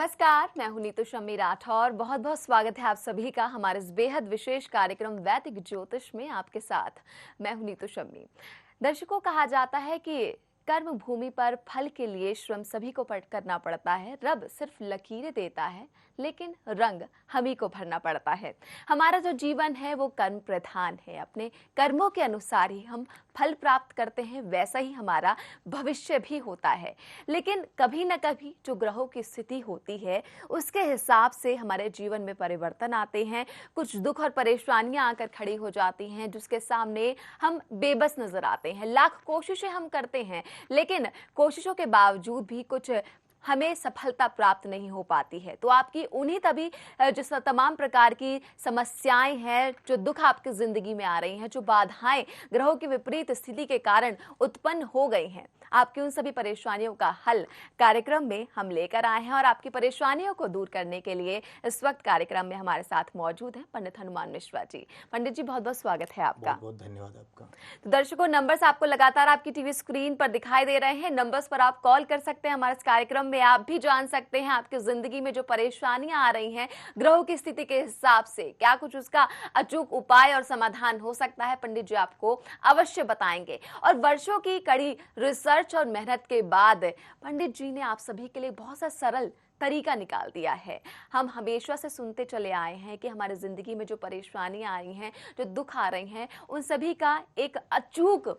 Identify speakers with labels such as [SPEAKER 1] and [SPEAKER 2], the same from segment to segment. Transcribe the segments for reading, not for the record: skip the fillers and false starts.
[SPEAKER 1] नमस्कार, मैं हूं नीतू शम्मी राठौर। बहुत बहुत स्वागत है आप सभी का हमारे इस बेहद विशेष कार्यक्रम वैदिक ज्योतिष में आपके साथ। मैं हूं नीतू शम्मी। दर्शकों, कहा जाता है कि कर्म भूमि पर फल के लिए श्रम सभी को करना पड़ता है। रब सिर्फ लकीरें देता है, लेकिन रंग हम ही को भरना पड़ता है। हमारा जो जीवन है वो कर्म प्रधान है। अपने कर्मों के अनुसार ही हम फल प्राप्त करते हैं, वैसा ही हमारा भविष्य भी होता है। लेकिन कभी न कभी जो ग्रहों की स्थिति होती है उसके हिसाब से हमारे जीवन में परिवर्तन आते हैं। कुछ दुख और परेशानियां आकर खड़ी हो जाती हैं, जिसके सामने हम बेबस नजर आते हैं। लाख कोशिशें हम करते हैं, लेकिन कोशिशों के बावजूद भी कुछ हमें सफलता प्राप्त नहीं हो पाती है। तो आपकी उन्हीं तभी जिस तमाम प्रकार की समस्याएं हैं, जो दुख आपकी जिंदगी में आ रही हैं, जो बाधाएं ग्रहों की विपरीत स्थिति के कारण उत्पन्न हो गई हैं, आपकी उन सभी परेशानियों का हल कार्यक्रम में हम लेकर आए हैं। और आपकी परेशानियों को दूर करने के लिए इस वक्त कार्यक्रम में हमारे साथ मौजूद हैं पंडित हनुमान मिश्रा जी। पंडित जी, बहुत बहुत स्वागत है आपका।
[SPEAKER 2] बहुत बहुत धन्यवाद आपका।
[SPEAKER 1] तो दर्शकों, नंबर्स आपको लगातार आपकी टीवी स्क्रीन पर दिखाई दे रहे हैं। नंबर्स पर आप कॉल कर सकते हैं। हमारे इस कार्यक्रम में आप भी जान सकते हैं आपकी जिंदगी में जो परेशानियां आ रही हैं ग्रहों की स्थिति के हिसाब से, क्या कुछ उसका अचूक उपाय और समाधान हो सकता है, पंडित जी आपको अवश्य बताएंगे। और वर्षों की कड़ी रिसर्च और मेहनत के बाद पंडित जी ने आप सभी के लिए बहुत सा सरल तरीका निकाल दिया है। हम हमेशा से सुनते चले आए हैं कि हमारी जिंदगी में जो परेशानियां आई हैं, जो दुख आ रहे हैं, उन सभी का एक अचूक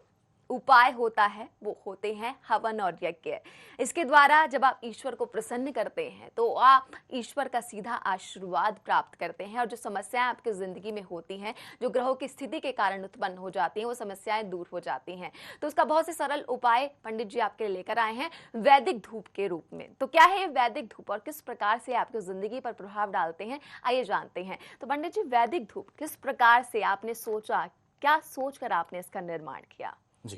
[SPEAKER 1] उपाय होता है, वो होते हैं हवन और यज्ञ। इसके द्वारा जब आप ईश्वर को प्रसन्न करते हैं तो आप ईश्वर का सीधा आशीर्वाद प्राप्त करते हैं, और जो समस्याएं आपकी जिंदगी में होती हैं, जो ग्रहों की स्थिति के कारण उत्पन्न हो जाती हैं, वो समस्याएं दूर हो जाती हैं। तो उसका बहुत से सरल उपाय पंडित जी आपके लिए लेकर आए हैं वैदिक धूप के रूप में। तो क्या है ये वैदिक धूप और किस प्रकार से आपकी जिंदगी पर प्रभाव डालते हैं, आइए जानते हैं। तो पंडित जी, वैदिक धूप किस प्रकार से आपने सोचा, क्या सोचकर आपने इसका निर्माण किया?
[SPEAKER 2] जी,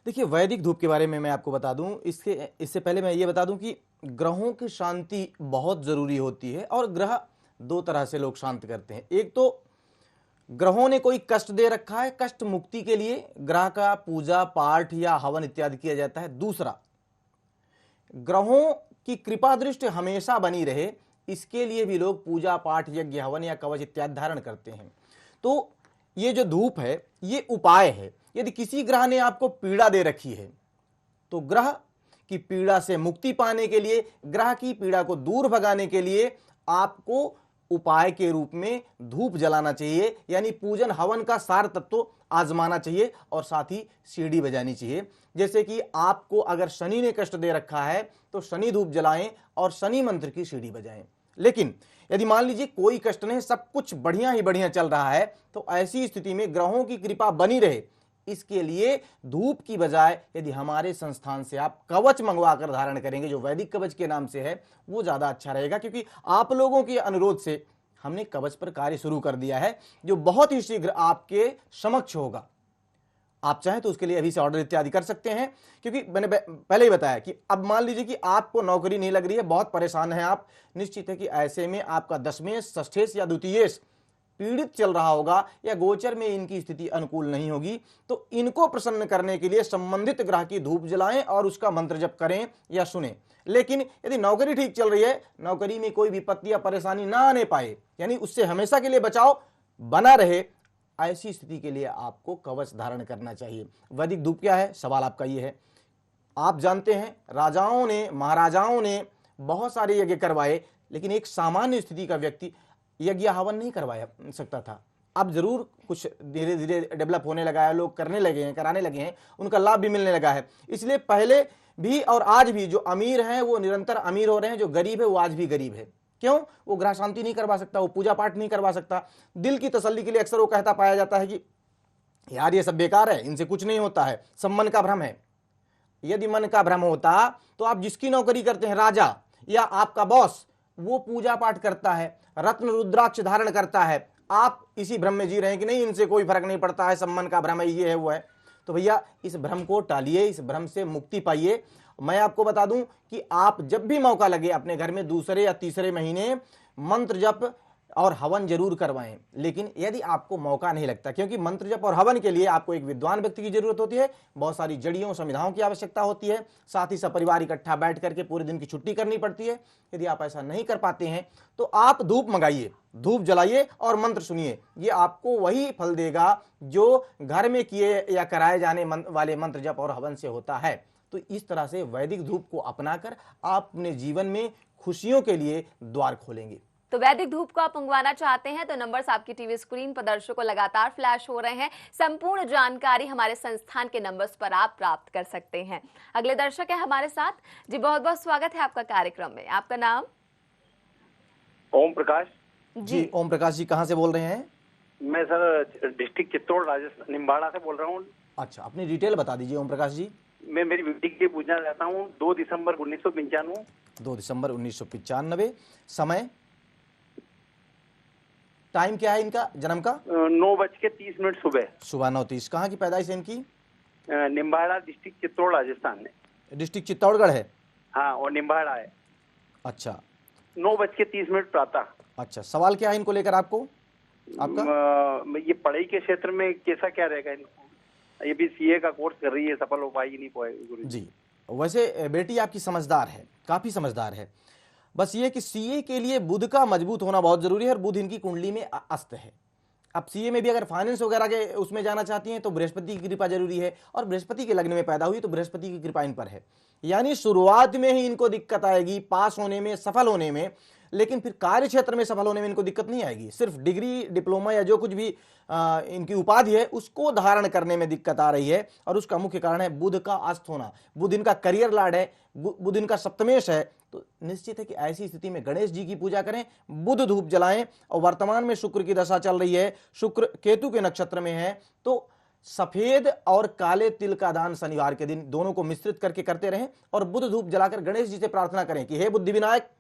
[SPEAKER 2] देखिए, वैदिक धूप के बारे में मैं आपको बता दूं। इससे पहले मैं ये बता दूं कि ग्रहों की शांति बहुत जरूरी होती है, और ग्रह दो तरह से लोग शांत करते हैं। एक तो ग्रहों ने कोई कष्ट दे रखा है, कष्ट मुक्ति के लिए ग्रह का पूजा पाठ या हवन इत्यादि किया जाता है। दूसरा, ग्रहों की कृपा दृष्टि हमेशा बनी रहे, इसके लिए भी लोग पूजा पाठ, यज्ञ, हवन या कवच इत्यादि धारण करते हैं। तो ये जो धूप है ये उपाय है। यदि किसी ग्रह ने आपको पीड़ा दे रखी है तो ग्रह की पीड़ा से मुक्ति पाने के लिए, ग्रह की पीड़ा को दूर भगाने के लिए आपको उपाय के रूप में धूप जलाना चाहिए, यानी पूजन हवन का सार तत्व आजमाना चाहिए, और साथ ही सीढ़ी बजानी चाहिए। जैसे कि आपको अगर शनि ने कष्ट दे रखा है तो शनि धूप जलाएं और शनि मंत्र की सीढ़ी बजाएं। लेकिन यदि मान लीजिए कोई कष्ट नहीं, सब कुछ बढ़िया ही बढ़िया चल रहा है, तो ऐसी स्थिति में ग्रहों की कृपा बनी रहे, इसके लिए धूप की बजाय यदि हमारे संस्थान से आप कवच मंगवा कर धारण करेंगे, जो वैदिक कवच के नाम से है, वो ज्यादा अच्छा रहेगा। क्योंकि आप लोगों के अनुरोध से हमने कवच पर कार्य शुरू कर दिया है, जो बहुत ही शीघ्र आपके समक्ष होगा। आप चाहें तो उसके लिए अभी से ऑर्डर इत्यादि कर सकते हैं। क्योंकि मैंने पहले ही बताया कि अब मान लीजिए कि आपको नौकरी नहीं लग रही है, बहुत परेशान है आप, निश्चित है कि ऐसे में आपका दशमेश, षष्ठेश या द्वितीयेश पीड़ित चल रहा होगा, या गोचर में इनकी स्थिति अनुकूल नहीं होगी। तो इनको प्रसन्न करने के लिए संबंधित ग्रह की धूप जलाएं और उसका मंत्र जप करें या सुने। लेकिन यदि नौकरी ठीक चल रही है, नौकरी में कोई विपत्ति या परेशानी ना आने पाए, यानी उससे हमेशा के लिए बचाव बना रहे, ऐसी स्थिति के लिए आपको कवच धारण करना चाहिए। वैदिक धूप क्या है, सवाल आपका ये है। आप जानते हैं राजाओं ने, महाराजाओं ने बहुत सारे यज्ञ करवाए, लेकिन एक सामान्य स्थिति का व्यक्ति यज्ञ हवन नहीं करवाया सकता था। अब जरूर कुछ धीरे धीरे डेवलप होने लगा है, लोग करने लगे हैं, कराने लगे हैं, उनका लाभ भी मिलने लगा है। इसलिए पहले भी और आज भी जो अमीर हैं वो निरंतर अमीर हो रहे हैं, जो गरीब है वो आज भी गरीब है। क्यों? वो ग्रह शांति नहीं करवा सकता, वो पूजा पाठ नहीं करवा सकता। दिल की तसल्ली के लिए अक्सर वो कहता पाया जाता है कि यार ये सब बेकार है, इनसे कुछ नहीं होता है, सब मन का भ्रम है। यदि मन का भ्रम होता तो आप जिसकी नौकरी करते हैं, राजा या आपका बॉस, वो पूजा पाठ करता है, रत्न रुद्राक्ष धारण करता है, आप इसी भ्रम में जी रहे हैं कि नहीं इनसे कोई फर्क नहीं पड़ता है, सब मन का भ्रम है, ये है वो है। तो भैया इस भ्रम को टालिए, इस भ्रम से मुक्ति पाइए। मैं आपको बता दूं कि आप जब भी मौका लगे अपने घर में दूसरे या तीसरे महीने मंत्र जप और हवन जरूर करवाएं। लेकिन यदि आपको मौका नहीं लगता, क्योंकि मंत्र जप और हवन के लिए आपको एक विद्वान व्यक्ति की जरूरत होती है, बहुत सारी जड़ियों संविधाओं की आवश्यकता होती है, साथ ही सपरिवार इकट्ठा बैठ करके पूरे दिन की छुट्टी करनी पड़ती है। यदि आप ऐसा नहीं कर पाते हैं तो आप धूप मंगाइए, धूप जलाइए और मंत्र सुनिए। ये आपको वही फल देगा जो घर में किए या कराए जाने वाले मंत्र जप और हवन से होता है। तो इस तरह से वैदिक धूप को अपनाकर आप अपने जीवन में खुशियों के लिए द्वार खोलेंगे।
[SPEAKER 1] तो वैदिक धूप को आप मंगवाना चाहते हैं तो नंबर्स आपकी टीवी स्क्रीन पर दर्शकों लगातार फ्लैश हो रहे हैं। संपूर्ण जानकारी हमारे संस्थान के नंबर्स पर आप प्राप्त कर सकते हैं। अगले दर्शक है हमारे साथ जी, बहुत बहुत स्वागत है आपका कार्यक्रम में। आपका नाम?
[SPEAKER 3] ओम प्रकाश
[SPEAKER 2] जी ओम प्रकाश जी, कहाँ से बोल रहे हैं?
[SPEAKER 3] मैं सर डिस्ट्रिक्ट चित्तौड़ राजस्थान निम्बाड़ा से बोल रहा हूँ।
[SPEAKER 2] अच्छा, अपनी डिटेल बता दीजिए ओम प्रकाश जी।
[SPEAKER 3] मैं मेरी बेटी के लिए पूछना चाहता हूँ। 2 दिसंबर 1995।
[SPEAKER 2] 2 दिसंबर 1995। समय, टाइम क्या है इनका जन्म का?
[SPEAKER 3] 9:30 सुबह।
[SPEAKER 2] सुबह 9:30। कहाँ की पैदाइश है इनकी?
[SPEAKER 3] निम्बाड़ा डिस्ट्रिक्ट चित्तौड़ राजस्थान में।
[SPEAKER 2] डिस्ट्रिक्ट चित्तौड़गढ़ है?
[SPEAKER 3] हाँ, और निम्बाड़ा है।
[SPEAKER 2] अच्छा,
[SPEAKER 3] 9:30 प्रातः।
[SPEAKER 2] अच्छा, सवाल क्या है इनको लेकर आपको आपका?
[SPEAKER 3] ये पढ़ाई के क्षेत्र में कैसा क्या रहेगा इनको? ये भी सीए का कोर्स कर रही है, सफल हो पाएगी नहीं पाएगी गुरु
[SPEAKER 2] जी, वैसे बेटी आपकी समझदार है, काफी समझदार है। बस ये कि सीए के लिए बुध का मजबूत होना बहुत जरूरी है और बुध इनकी कुंडली में अस्त है। अब सीए में भी अगर फाइनेंस वगैरह के उसमें जाना चाहती हैं तो बृहस्पति की कृपा जरूरी है, और बृहस्पति के लग्न में पैदा हुई तो बृहस्पति की कृपा इन पर है। यानी शुरुआत में ही इनको दिक्कत आएगी पास होने में, सफल होने में, लेकिन फिर कार्य क्षेत्र में सफल होने में इनको दिक्कत नहीं आएगी। सिर्फ डिग्री, डिप्लोमा या जो कुछ भी इनकी उपाधि है उसको धारण करने में दिक्कत आ रही है, और उसका मुख्य कारण है बुध का अस्त होना। बुध इनका करियर लॉर्ड है, बुध इनका सप्तमेश है। तो निश्चित है कि ऐसी स्थिति में गणेश जी की पूजा करें, बुध धूप जलाएं। और वर्तमान में शुक्र की दशा चल रही है, शुक्र केतु के नक्षत्र में है, तो सफेद और काले तिल का दान शनिवार के दिन दोनों को मिश्रित करके करते रहें, और बुध धूप जलाकर गणेश जी से प्रार्थना करें कि हे बुद्धि विनायक,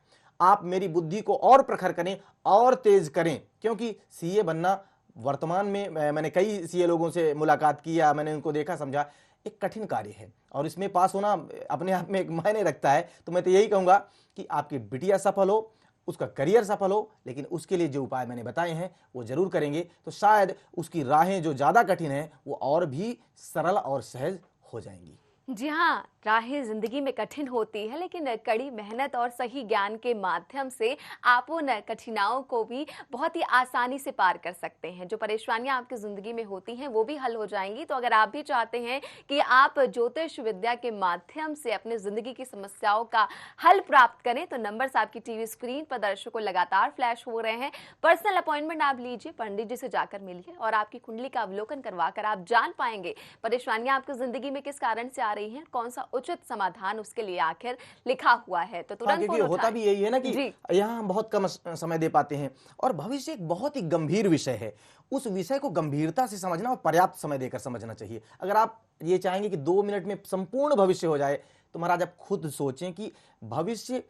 [SPEAKER 2] आप मेरी बुद्धि को और प्रखर करें और तेज करें। क्योंकि सीए बनना वर्तमान में, मैंने कई सीए लोगों से मुलाकात की या मैंने उनको देखा समझा, एक कठिन कार्य है, और इसमें पास होना अपने आप में एक मायने रखता है। तो मैं तो यही कहूंगा कि आपकी बिटिया सफल हो, उसका करियर सफल हो, लेकिन उसके लिए जो उपाय मैंने बताए हैं वो जरूर करेंगे तो शायद उसकी राहें जो ज़्यादा कठिन हैं वो और भी सरल और सहज हो जाएंगी।
[SPEAKER 1] जी हाँ, राहें जिंदगी में कठिन होती है, लेकिन कड़ी मेहनत और सही ज्ञान के माध्यम से आप उन कठिनाइयों को भी बहुत ही आसानी से पार कर सकते हैं। जो परेशानियां आपकी जिंदगी में होती हैं वो भी हल हो जाएंगी। तो अगर आप भी चाहते हैं कि आप ज्योतिष विद्या के माध्यम से अपने जिंदगी की समस्याओं का हल प्राप्त करें तो नंबर्स आपकी टीवी स्क्रीन पर दर्शकों लगातार फ्लैश हो रहे हैं। पर्सनल अपॉइंटमेंट आप लीजिए, पंडित जी से जाकर मिलिए और आपकी कुंडली का अवलोकन करवाकर आप जान पाएंगे परेशानियां आपकी जिंदगी में किस कारण से आ रही हैं, कौन सा उचित समाधान उसके लिए आखिर लिखा हुआ है। तो तुरंत
[SPEAKER 2] क्योंकि होता भी यही है ना कि यहाँ हम बहुत कम समय दे पाते हैं, और भविष्य एक बहुत ही गंभीर विषय है। उस विषय को गंभीरता से समझना और पर्याप्त समय देकर समझना चाहिए। अगर आप ये चाहेंगे कि 2 मिनट में संपूर्ण भविष्य हो जाए तो महाराज आप खुद सोचें कि भविष्य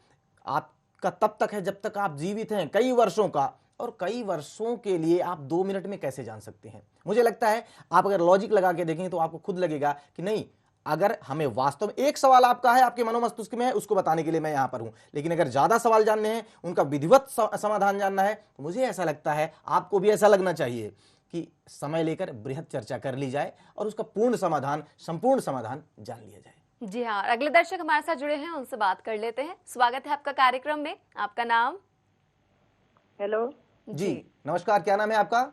[SPEAKER 2] आपका तब तक है जब तक आप जीवित हैं, कई वर्षों का, और कई वर्षों के लिए आप 2 मिनट में कैसे जान सकते हैं। मुझे लगता है आप अगर लॉजिक लगा के देखेंगे तो आपको खुद लगेगा कि नहीं, अगर हमें वास्तव में एक सवाल आपका है, आपके मनोमस्तिष्क में है, उसको बताने के लिए मैं यहां पर हूं, लेकिन अगर ज्यादा सवाल जानने हैं, उनका विधिवत समाधान जानना है, तो मुझे ऐसा लगता है आपको भी ऐसा लगना चाहिए कि समय लेकर बृहद चर्चा कर ली जाए और उसका पूर्ण समाधान, संपूर्ण समाधान जान लिया जाए।
[SPEAKER 1] जी हाँ, अगले दर्शक हमारे साथ जुड़े हैं, उनसे बात कर लेते हैं। स्वागत है आपका कार्यक्रम में। आपका नाम?
[SPEAKER 4] हेलो
[SPEAKER 2] जी नमस्कार, क्या नाम है आपका?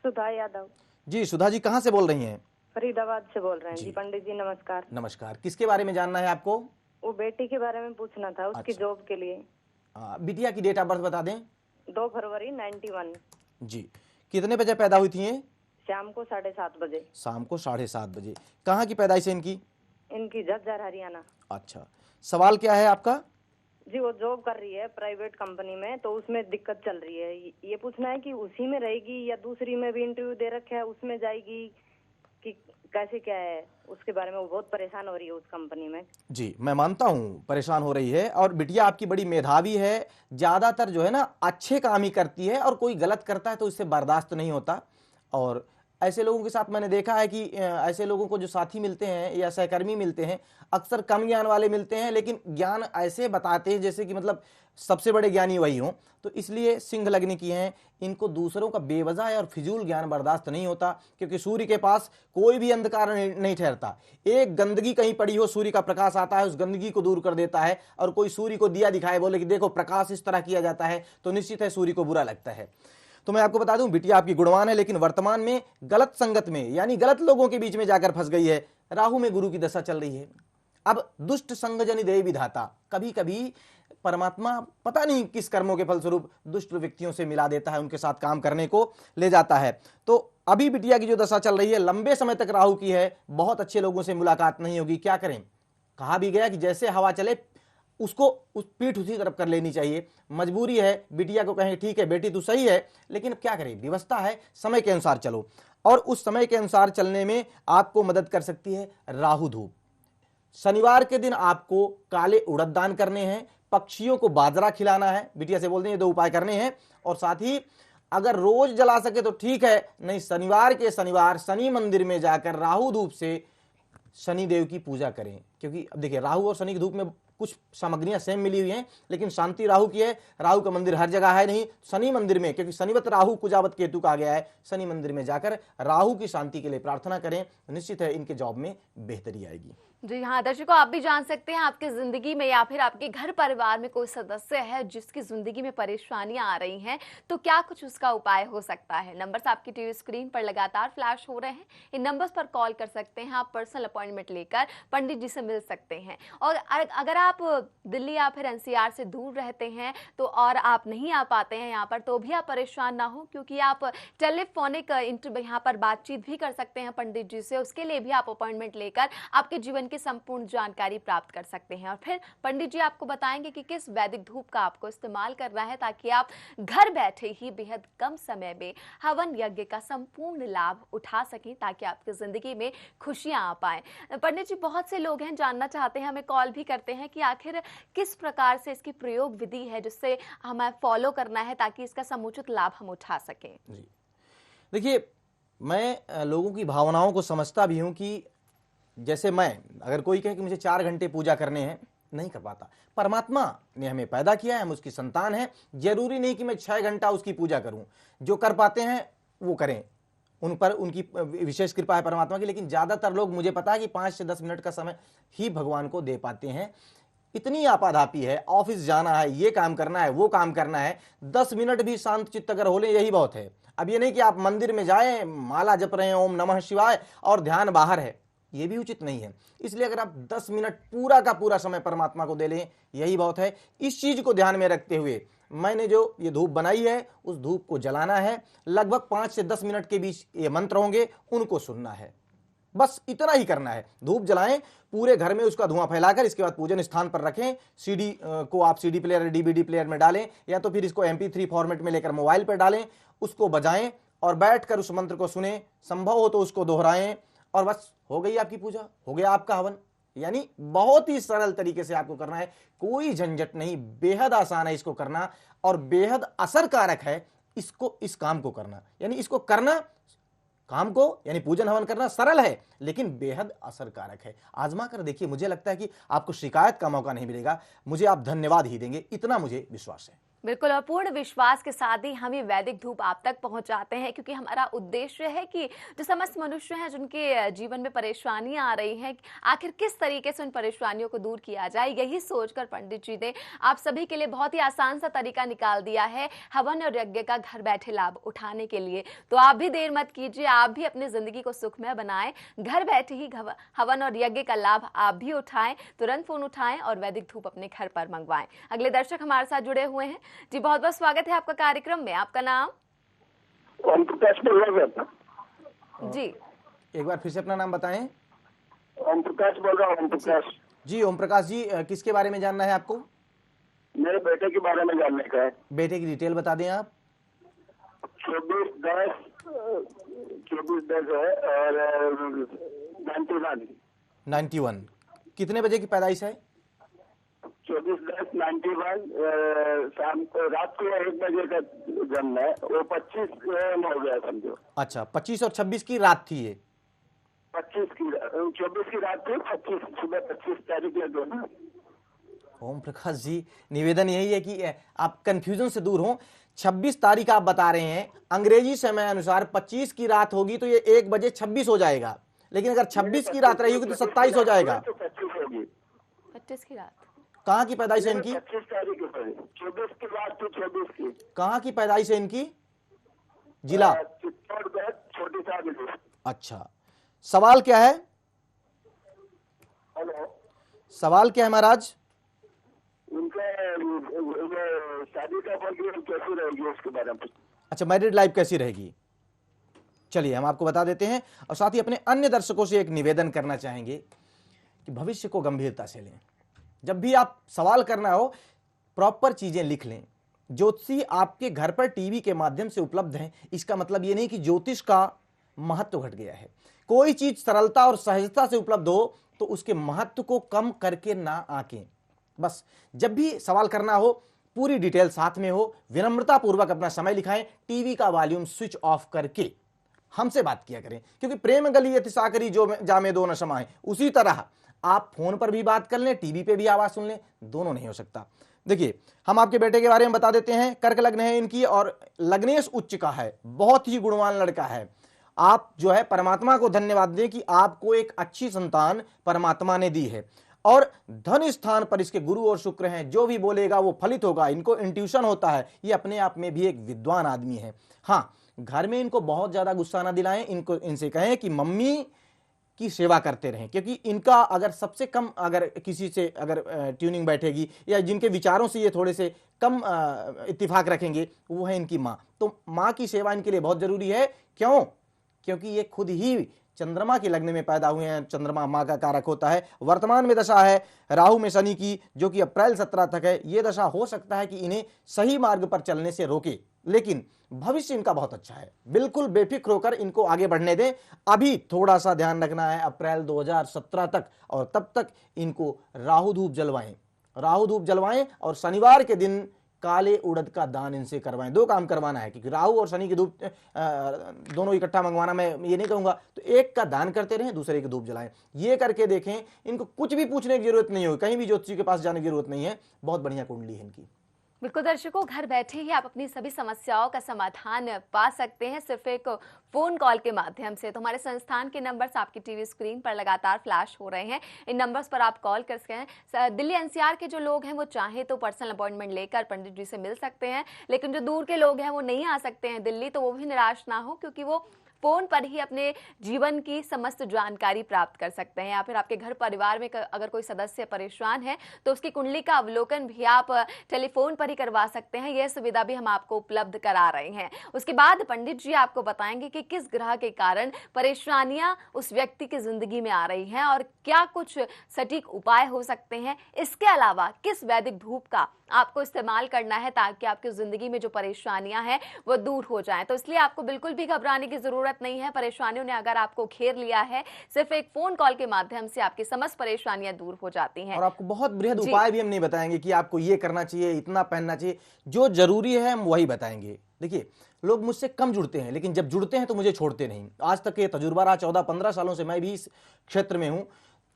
[SPEAKER 4] सुधा यादव।
[SPEAKER 2] जी सुधा जी, कहाँ से बोल रही हैं?
[SPEAKER 4] फरीदाबाद से बोल रहे हैं जी। पंडित जी नमस्कार।
[SPEAKER 2] नमस्कार, किसके बारे में जानना है आपको?
[SPEAKER 4] वो बेटी के बारे में पूछना था, उसकी जॉब के लिए।
[SPEAKER 2] बिटिया की डेट ऑफ बर्थ बता दें।
[SPEAKER 4] 2 फरवरी 91।
[SPEAKER 2] जी, कितने बजे पैदा हुई थी ये?
[SPEAKER 4] शाम को 7:30 बजे।
[SPEAKER 2] शाम को 7:30 बजे। कहाँ की पैदाइश है इनकी?
[SPEAKER 4] इनकी झज्जर हरियाणा।
[SPEAKER 2] अच्छा, सवाल क्या है आपका?
[SPEAKER 4] जी वो जॉब कर रही है प्राइवेट कंपनी में, तो उसमें दिक्कत चल रही है। ये पूछना है कि उसी में रहेगी या दूसरी में भी इंटरव्यू दे रखा है उसमें जाएगी, कि कैसे क्या है उसके बारे में। वो बहुत परेशान हो रही है उस कंपनी में।
[SPEAKER 2] जी मैं मानता हूँ परेशान हो रही है, और बिटिया आपकी बड़ी मेधावी है, ज्यादातर जो है ना अच्छे काम ही करती है, और कोई गलत करता है तो इससे बर्दाश्त नहीं होता। और ऐसे लोगों के साथ मैंने देखा है कि ऐसे लोगों को जो साथी मिलते हैं या सहकर्मी मिलते हैं, अक्सर कम ज्ञान वाले मिलते हैं, लेकिन ज्ञान ऐसे बताते हैं जैसे कि मतलब सबसे बड़े ज्ञानी वही हों। तो इसलिए सिंह लग्न की हैं, इनको दूसरों का बेवजह और फिजूल ज्ञान बर्दाश्त नहीं होता, क्योंकि सूर्य के पास कोई भी अंधकार नहीं ठहरता। एक गंदगी कहीं पड़ी हो, सूर्य का प्रकाश आता है, उस गंदगी को दूर कर देता है। और कोई सूर्य को दिया दिखाए, बोले कि देखो प्रकाश इस तरह किया जाता है, तो निश्चित है सूर्य को बुरा लगता है। तो मैं आपको बता दूं, बिटिया आपकी गुणवान है, लेकिन वर्तमान में गलत संगत में यानी गलत लोगों के बीच में जाकर फंस गई है। राहु में गुरु की दशा चल रही है। अब दुष्ट संग जनि देय विधाता, कभी कभी परमात्मा पता नहीं किस कर्मों के फलस्वरूप दुष्ट व्यक्तियों से मिला देता है, उनके साथ काम करने को ले जाता है। तो अभी बिटिया की जो दशा चल रही है, लंबे समय तक राहु की है, बहुत अच्छे लोगों से मुलाकात नहीं होगी। क्या करें? कहा भी गया कि जैसे हवा चले उसको उस पीठ उसी तरफ कर लेनी चाहिए। मजबूरी है, बिटिया को कहें ठीक है बेटी तू सही है, लेकिन अब क्या करें, व्यवस्था है, समय के अनुसार चलो। और उस समय के अनुसार चलने में आपको मदद कर सकती है राहु धूप। शनिवार के दिन आपको काले उड़द दान करने हैं, पक्षियों को बाजरा खिलाना है, बिटिया से बोल दें ये 2 उपाय करने हैं। और साथ ही अगर रोज जला सके तो ठीक है, नहीं शनिवार के शनिवार शनि मंदिर में जाकर राहु धूप से शनि देव की पूजा करें। क्योंकि अब देखिए, राहु और शनि की धूप में कुछ सामग्रियां सेम मिली हुई हैं, लेकिन शांति राहु की है। राहु का मंदिर हर जगह है नहीं, शनि मंदिर में, क्योंकि शनिवत राहु कुजावत केतु कहा गया है, शनि मंदिर में जाकर राहु की शांति के लिए प्रार्थना करें, निश्चित है इनके जॉब में बेहतरी आएगी।
[SPEAKER 1] जी हाँ दर्शकों, आप भी जान सकते हैं आपकी जिंदगी में या फिर आपके घर परिवार में कोई सदस्य है जिसकी जिंदगी में परेशानियां आ रही हैं, तो क्या कुछ उसका उपाय हो सकता है। नंबर्स आपकी टीवी स्क्रीन पर लगातार फ्लैश हो रहे हैं, इन नंबर्स पर कॉल कर सकते हैं, आप पर्सनल अपॉइंटमेंट लेकर पंडित जी से मिल सकते हैं। और अगर आप दिल्ली या फिर एनसीआर से दूर रहते हैं तो और आप नहीं आ पाते हैं यहाँ पर, तो भी आप परेशान ना हो, क्योंकि आप टेलीफोनिक यहाँ पर बातचीत भी कर सकते हैं पंडित जी से। उसके लिए भी आप अपॉइंटमेंट लेकर आपके जीवन की संपूर्ण जानकारी प्राप्त कर सकते हैं। और फिर पंडित जी आपको बताएंगे कि किस वैदिक धूप का आपको इस्तेमाल करना है, ताकि आप घर बैठे ही बेहद कम समय में हवन यज्ञ का संपूर्ण लाभ उठा सकें, ताकि आपकी जिंदगी में खुशियां आ पाए। पंडित जी, बहुत से लोग हैं जानना चाहते हैं, हमें कॉल भी करते हैं कि आखिर किस प्रकार से इसकी प्रयोग विधि है जिससे हमें फॉलो करना है ताकि इसका समुचित लाभ हम उठा सकें।
[SPEAKER 2] जी देखिए, मैं लोगों की भावनाओं को समझता भी हूं कि जैसे मैं, अगर कोई कहे कि मुझे 4 घंटे पूजा करने हैं, नहीं कर पाता। परमात्मा ने हमें पैदा किया है, हम उसकी संतान हैं, जरूरी नहीं कि मैं 6 घंटा उसकी पूजा करूं। जो कर पाते हैं वो करें, उन पर उनकी विशेष कृपा है परमात्मा की। लेकिन ज्यादातर लोग, मुझे पता है कि 5 से 10 मिनट का समय ही भगवान को दे पाते हैं। इतनी आपाधापी है, ऑफिस जाना है, ये काम करना है, वो काम करना है, 10 मिनट भी शांत चित्त अगर हो ले यही बहुत है। अब ये नहीं कि आप मंदिर में जाएं, माला जप रहे हैं ओम नमः शिवाय और ध्यान बाहर है, ये भी उचित नहीं है। इसलिए अगर आप 10 मिनट पूरा का पूरा समय परमात्मा को दे लें, यही बहुत है। इस चीज को ध्यान में रखते हुए मैंने जो ये धूप बनाई है, उस धूप को जलाना है। लगभग 5 से 10 मिनट के बीच ये मंत्र होंगे, उनको सुनना है, बस इतना ही करना है। धूप जलाएं, पूरे घर में उसका धुआं फैलाकर इसके बाद पूजन स्थान पर रखें। सीडी को आप सीडी प्लेयर, डीवीडी प्लेयर में डालें, या तो फिर इसको MP3 फॉर्मेट में लेकर मोबाइल पर डालें, उसको बजाएं और बैठकर उस मंत्र को सुने, संभव हो तो उसको दोहराएं, और बस हो गई आपकी पूजा, हो गया आपका हवन। यानी बहुत ही सरल तरीके से आपको करना है, कोई झंझट नहीं, बेहद आसान है इसको करना और बेहद असरकारक है इसको, इस काम को करना। यानी इसको करना, काम को यानी पूजन हवन करना सरल है लेकिन बेहद असरकारक है। आजमा कर देखिए, मुझे लगता है कि आपको शिकायत का मौका नहीं मिलेगा, मुझे आप धन्यवाद ही देंगे, इतना मुझे विश्वास है।
[SPEAKER 1] बिल्कुल, और पूर्ण विश्वास के साथ ही हम ये वैदिक धूप आप तक पहुंचाते हैं, क्योंकि हमारा उद्देश्य है कि जो समस्त मनुष्य हैं जिनके जीवन में परेशानियां आ रही हैं, आखिर किस तरीके से उन परेशानियों को दूर किया जाए। यही सोचकर पंडित जी ने आप सभी के लिए बहुत ही आसान सा तरीका निकाल दिया है हवन और यज्ञ का घर बैठे लाभ उठाने के लिए। तो आप भी देर मत कीजिए, आप भी अपनी जिंदगी को सुखमय बनाएं, घर बैठे ही हवन और यज्ञ का लाभ आप भी उठाएं। तुरंत फोन उठाएं और वैदिक धूप अपने घर पर मंगवाएं। अगले दर्शक हमारे साथ जुड़े हुए हैं जी, बहुत बहुत स्वागत है आपका कार्यक्रम में। आपका नाम?
[SPEAKER 5] ओम प्रकाश बोल रहा था
[SPEAKER 1] जी,
[SPEAKER 2] एक बार फिर से अपना नाम बताएं।
[SPEAKER 5] ओम प्रकाश बोल रहा हूँ। ओम प्रकाश
[SPEAKER 2] जी, ओम प्रकाश जी, किसके बारे में जानना है आपको?
[SPEAKER 5] मेरे बेटे के बारे में जानने का है।
[SPEAKER 2] बेटे की डिटेल बता दें आप।
[SPEAKER 5] 24/10 है और 91।
[SPEAKER 2] 91। कितने बजे की पैदाइश है?
[SPEAKER 5] 24/10/91 शाम को रात को 1 बजे का जन्म है, वो 25 हो गया समझो।
[SPEAKER 2] अच्छा, 25 और 26 की रात थी ये।
[SPEAKER 5] 24 की रात थी, 25 सुबह 25 तारीख या दो ना।
[SPEAKER 2] ओम प्रकाश जी, निवेदन यही है कि आप कंफ्यूजन से दूर हो। 26 तारीख आप बता रहे हैं, अंग्रेजी समय अनुसार 25 की रात होगी तो ये 1 बजे 26 हो जाएगा, लेकिन अगर 26 की रात रही होगी तो 27 हो जाएगा।
[SPEAKER 5] तो 25 होगी।
[SPEAKER 1] 25 की रात।
[SPEAKER 2] कहाँ की पैदाइश है इनकी?
[SPEAKER 5] 25 तारीख को 24 की बात थी, 24 की।
[SPEAKER 2] कहाँ की पैदाइश है इनकी? जिला?
[SPEAKER 5] चित्तौड़गढ़, छोटी साहब।
[SPEAKER 2] अच्छा, सवाल क्या है?
[SPEAKER 5] हेलो,
[SPEAKER 2] सवाल क्या है महाराज?
[SPEAKER 5] उनका शादी का प्रक्रिया कैसी रहेगी उसके बारे में।
[SPEAKER 2] अच्छा, मैरिड लाइफ कैसी रहेगी? चलिए हम आपको बता देते हैं, और साथ ही अपने अन्य दर्शकों से एक निवेदन करना चाहेंगे कि भविष्य को गंभीरता से लें। जब भी आप सवाल करना हो, प्रॉपर चीजें लिख लें। ज्योतिषी आपके घर पर टीवी के माध्यम से उपलब्ध हैं, इसका मतलब ये नहीं कि ज्योतिष का महत्व घट गया है। कोई चीज सरलता और सहजता से उपलब्ध हो तो उसके महत्व को कम करके ना आंकें। बस जब भी सवाल करना हो, पूरी डिटेल साथ में हो, विनम्रता पूर्वक अपना समय लिखाएं, टीवी का वॉल्यूम स्विच ऑफ करके हमसे बात किया करें, क्योंकि प्रेम गली अति साकरी जो जामे दो न समाए, उसी तरह आप फोन पर भी बात कर लें, टीवी पे भी आवाज सुन लें, दोनों नहीं हो सकता। देखिए, हम आपके बेटे के बारे में बता देते हैं। कर्क लग्न है इनकी और लग्नेश उच्च का है, बहुत ही गुणवान लड़का है। आप जो है परमात्मा को धन्यवाद दें कि आपको एक अच्छी संतान परमात्मा ने दी है, और धन स्थान पर इसके गुरु और शुक्र हैं, जो भी बोलेगा वो फलित होगा। इनको इंट्यूशन होता है, ये अपने आप में भी एक विद्वान आदमी है। हाँ, घर में इनको बहुत ज्यादा गुस्सा ना दिलाएं, इनसे कहें कि मम्मी की सेवा करते रहें, क्योंकि इनका अगर सबसे कम अगर किसी से अगर ट्यूनिंग बैठेगी या जिनके विचारों से ये थोड़े से कम इत्तेफाक रखेंगे, वो है इनकी माँ। तो माँ की सेवा इनके लिए बहुत जरूरी है। क्यों? क्योंकि ये खुद ही चंद्रमा के लग्न में पैदा हुए हैं। चंद्रमा माँ का कारक होता है। वर्तमान में दशा है राहु में शनि की, जो कि अप्रैल 17 तक है। ये दशा हो सकता है कि इन्हें सही मार्ग पर चलने से रोके, लेकिन भविष्य इनका बहुत अच्छा है। बिल्कुल बेफिक्र होकर इनको आगे बढ़ने दें। अभी थोड़ा सा ध्यान रखना है अप्रैल 2017 तक, और तब तक इनको राहु धूप जलवाएं, राहु धूप जलवाएं, और शनिवार के दिन काले उड़द का दान इनसे करवाएं। 2 काम करवाना है, क्योंकि राहु और शनि की धूप दोनों इकट्ठा मंगवाना मैं ये नहीं कहूंगा। तो एक का दान करते रहें, दूसरे की धूप जलाएं। ये करके देखें, इनको कुछ भी पूछने की जरूरत नहीं होगी, कहीं भी ज्योतिषी के पास जाने की जरूरत नहीं है। बहुत बढ़िया कुंडली है इनकी।
[SPEAKER 1] बिल्कुल दर्शकों, घर बैठे ही आप अपनी सभी समस्याओं का समाधान पा सकते हैं, सिर्फ एक फोन कॉल के माध्यम से। तो हमारे संस्थान के नंबर्स आपकी टीवी स्क्रीन पर लगातार फ्लैश हो रहे हैं, इन नंबर्स पर आप कॉल कर सकते हैं। दिल्ली एनसीआर के जो लोग हैं वो चाहे तो पर्सनल अपॉइंटमेंट लेकर पंडित जी से मिल सकते हैं, लेकिन जो दूर के लोग हैं वो नहीं आ सकते हैं दिल्ली, तो वो भी निराश ना हो, क्योंकि वो फोन पर ही अपने जीवन की समस्त जानकारी प्राप्त कर सकते हैं। या फिर आपके घर परिवार में अगर कोई सदस्य परेशान है तो उसकी कुंडली का अवलोकन भी आप टेलीफोन पर ही करवा सकते हैं। यह सुविधा भी हम आपको उपलब्ध करा रहे हैं। उसके बाद पंडित जी आपको बताएंगे कि किस ग्रह के कारण परेशानियां उस व्यक्ति की जिंदगी में आ रही हैं और क्या कुछ सटीक उपाय हो सकते हैं। इसके अलावा किस वैदिक धूप का आपको इस्तेमाल करना है ताकि आपकी जिंदगी में जो परेशानियां हैं वो दूर हो जाएं। तो इसलिए आपको बिल्कुल भी घबराने की जरूरत नहीं है। परेशानियों ने अगर आपको घेर लिया है, सिर्फ एक फोन कॉल के माध्यम से आपकी समस्त परेशानियां दूर हो जाती हैं।
[SPEAKER 2] और आपको बहुत बृहद उपाय भी हम नहीं बताएंगे कि आपको ये करना चाहिए, इतना पहनना चाहिए। जो जरूरी है हम वही बताएंगे। देखिए, लोग मुझसे कम जुड़ते हैं, लेकिन जब जुड़ते हैं तो मुझे छोड़ते नहीं। आज तक ये तजुर्बा रहा, 14-15 सालों से मैं भी इस क्षेत्र में हूं।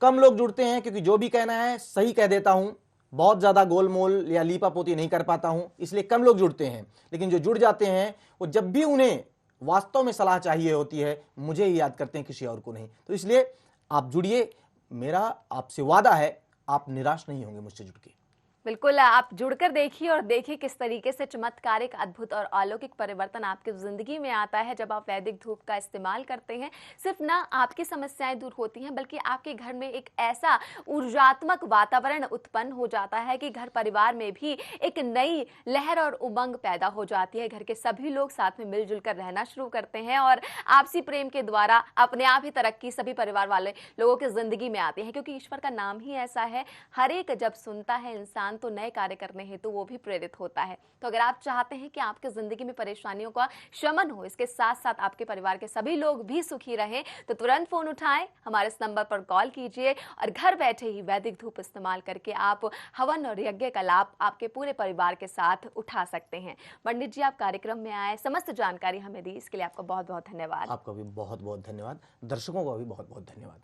[SPEAKER 2] कम लोग जुड़ते हैं क्योंकि जो भी कहना है सही कह देता हूं, बहुत ज्यादा गोलमोल या लीपापोती नहीं कर पाता हूं, इसलिए कम लोग जुड़ते हैं। लेकिन जो जुड़ जाते हैं वो जब भी उन्हें वास्तव में सलाह चाहिए होती है, मुझे ही याद करते हैं, किसी और को नहीं। तो इसलिए आप जुड़िए, मेरा आपसे वादा है, आप निराश नहीं होंगे मुझसे जुड़ के।
[SPEAKER 1] बिल्कुल, आप जुड़कर देखिए और देखिए किस तरीके से चमत्कारिक, अद्भुत और अलौकिक परिवर्तन आपकी जिंदगी में आता है जब आप वैदिक धूप का इस्तेमाल करते हैं। सिर्फ ना आपकी समस्याएं दूर होती हैं, बल्कि आपके घर में एक ऐसा ऊर्जात्मक वातावरण उत्पन्न हो जाता है कि घर परिवार में भी एक नई लहर और उमंग पैदा हो जाती है। घर के सभी लोग साथ में मिलजुल कर रहना शुरू करते हैं और आपसी प्रेम के द्वारा अपने आप ही तरक्की सभी परिवार वाले लोगों की जिंदगी में आती है, क्योंकि ईश्वर का नाम ही ऐसा है। हर एक जब सुनता है इंसान तो नए कार्य करने हेतु वो भी प्रेरित होता है। तो अगर आप चाहते हैं कि आपकी जिंदगी में परेशानियों का शमन हो, इसके साथ साथ आपके परिवार के सभी लोग भी सुखी रहें, तो तुरंत फोन उठाएं, हमारे इस नंबर पर कॉल कीजिए और घर बैठे ही वैदिक धूप इस्तेमाल करके आप हवन और यज्ञ का लाभ आपके पूरे परिवार के साथ उठा सकते हैं। पंडित जी, आप कार्यक्रम में आए, समस्त जानकारी हमें दी, इसके लिए आपका बहुत बहुत धन्यवाद।
[SPEAKER 2] आपका भी बहुत बहुत धन्यवाद, दर्शकों का भी बहुत बहुत धन्यवाद।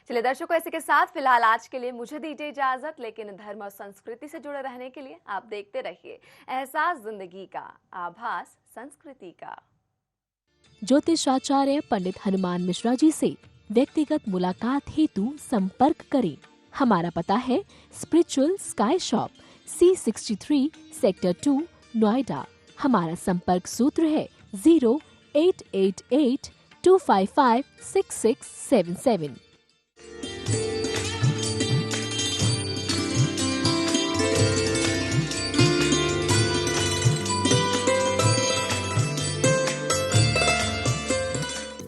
[SPEAKER 1] चलिए दर्शकों, इसी के साथ फिलहाल आज के लिए मुझे दीजिए इजाजत, लेकिन धर्म और संस्कृति से जुड़े रहने के लिए आप देखते रहिए एहसास जिंदगी का, आभास संस्कृति का।
[SPEAKER 6] ज्योतिषाचार्य पंडित हनुमान मिश्रा जी से व्यक्तिगत मुलाकात हेतु संपर्क करें। हमारा पता है spiritual sky shop, C63 sector 2, Noida. हमारा संपर्क सूत्र है 0888-255-6677।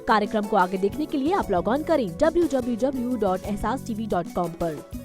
[SPEAKER 6] कार्यक्रम को आगे देखने के लिए आप लॉग ऑन करें www.ehsastv.com पर।